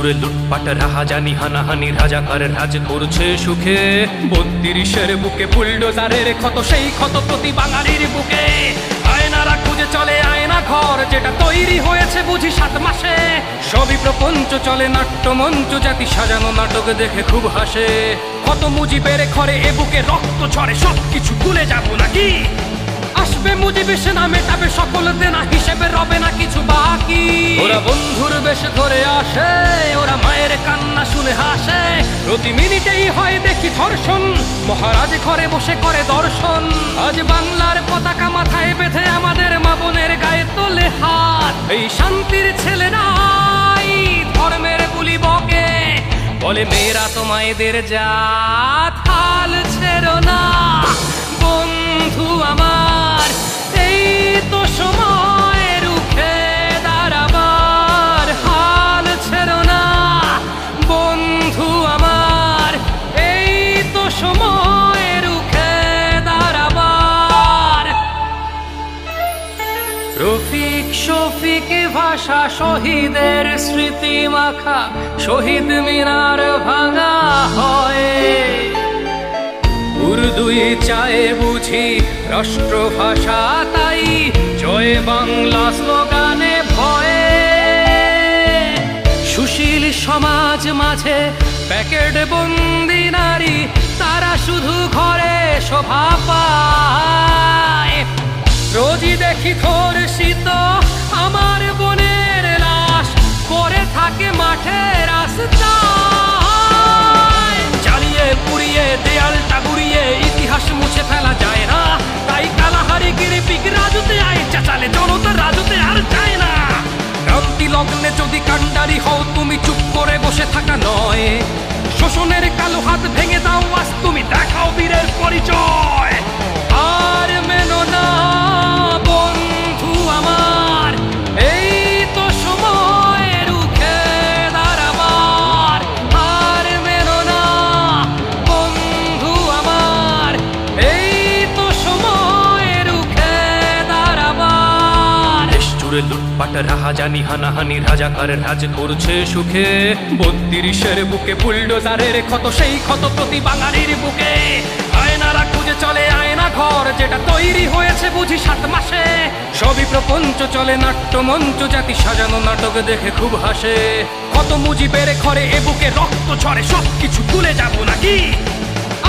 জুড়ে লুটপাট রাহাজানি হানাহানি রাজাকার রাজ করছে সুখে ৩২-এর বুকে বুলডোজারের ক্ষত সেই ক্ষত প্রতি বাঙালির বুকে আয়নারা খুঁজে চলে আয়না ঘর যেটা তৈরি হয়েছে বুঝি ৭ মাসে সবই প্রপঞ্চ চলে নাট্যমঞ্চ জাতি সাজানো নাটক দেখে খুব হাসে কত মুজিবের ঘরে এ বুকে রক্ত ঝরে সবকিছু ভুলে যাব নাকি আসবে মুজিব এসে না মেটাবে সকল দেনা হিসেবে রবে না কিছু বাকি ওরা বন্ধুর বেশে ধরে আসে ওরা মায়ের কান্না শুনে হাসে প্রতি মিনিটেই হয় দেখি ধর্ষণ মহারাজ ঘরে বসে করে দর্শন আজ বাংলার পতাকা মাথায় বেঁধে আমাদের মা বোনের গায়ে তোলে হাত এই শান্তির ছেলে নাই ধর্মের গুলি বকে বলে মেয়েরা তো মায়েদের জাত হাল ছেড়ো না বন্ধু আমার এই তো সময় রুখে দাঁড়াবার হাল ছেড়ো না বন্ধু আমার এই তো সময় রুখে দাঁড়াবার রফিক শফিক ভাষা শহীদের স্মৃতি মাখা শহীদ মিনার ভাঙা হয় উর্দুই চায় বুঝি রাষ্ট্রভাষা তাই জয় বাংলা স্লোগানে ভয়ে সুশীল সমাজ মাঝে প্যাকেট বন্দি নারী তারা শুধু ঘরে শোভা পায় রোজই দেখি ধর্ষিত আমার বোনের লাশ পড়ে থাকে মাঠে রাস্তায় জ্বালিয়ে পুড়িয়ে দেয়ালটা গুড়িয়ে ইতিহাস মুছে ফেলা যায় না তাই কালাহারি গিরিপিক রাজুতে আয় চাচালে জনতা রাজুতে আর যায় না ক্রান্তি লগ্নে যদি কাণ্ডারি হও তুমি চুপ করে বসে থাকা নয় শোষণের কালো হাত ভেঙে দাও আজ তুমি দেখাও বীরের পরিচয় আর মেনো না বন্ধু আমার এই তো সময় রুখে দাঁড়াবার আর মেনো না বন্ধু আমার এই তো সময় রুখে দাঁড়াবার দেশ জুড়ে লুটপাট রাহাজানি হানাহানি রাজাকার রাজ করছে সুখে ৩২-এর বুকে বুলডোজারের ক্ষত সেই ক্ষত প্রতি বাঙালির বুকে আয়নারা খুঁজে চলে আয়না ঘর যেটা তৈরি হয়েছে বুঝি ৭ মাসে সবই প্রপঞ্চ চলে নাট্যমঞ্চ জাতি সাজানো নাটক দেখে খুব হাসে কত মুজিবের ঘরে এ বুকে রক্ত ঝরে সবকিছু ভুলে যাব নাকি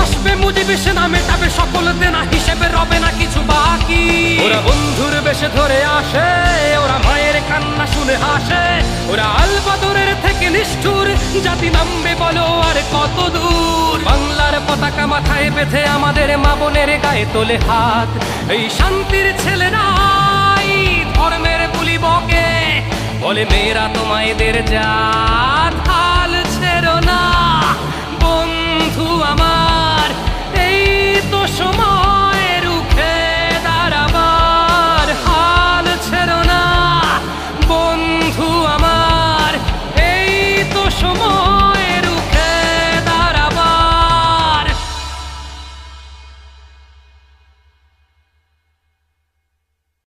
আসবে মুজিব এসে না মেটাবে সকল দেনা হিসেবে রবে না কিছু বাকি ওরা বন্ধুর বেশে ধরে আসে ওরা মায়ের কান্না শুনে হাসে ওরা আলবদরের থেকে নিষ্ঠুর জাতি নামবে বলো আর কত দূর বাংলার পতাকা মাথায় বেঁধে আমাদের মা বোনের গায়ে তোলে হাত এই শান্তির ছেলে নাই ধর্মের বুলি বকে বলে মেয়েরা তো মায়েদের জাত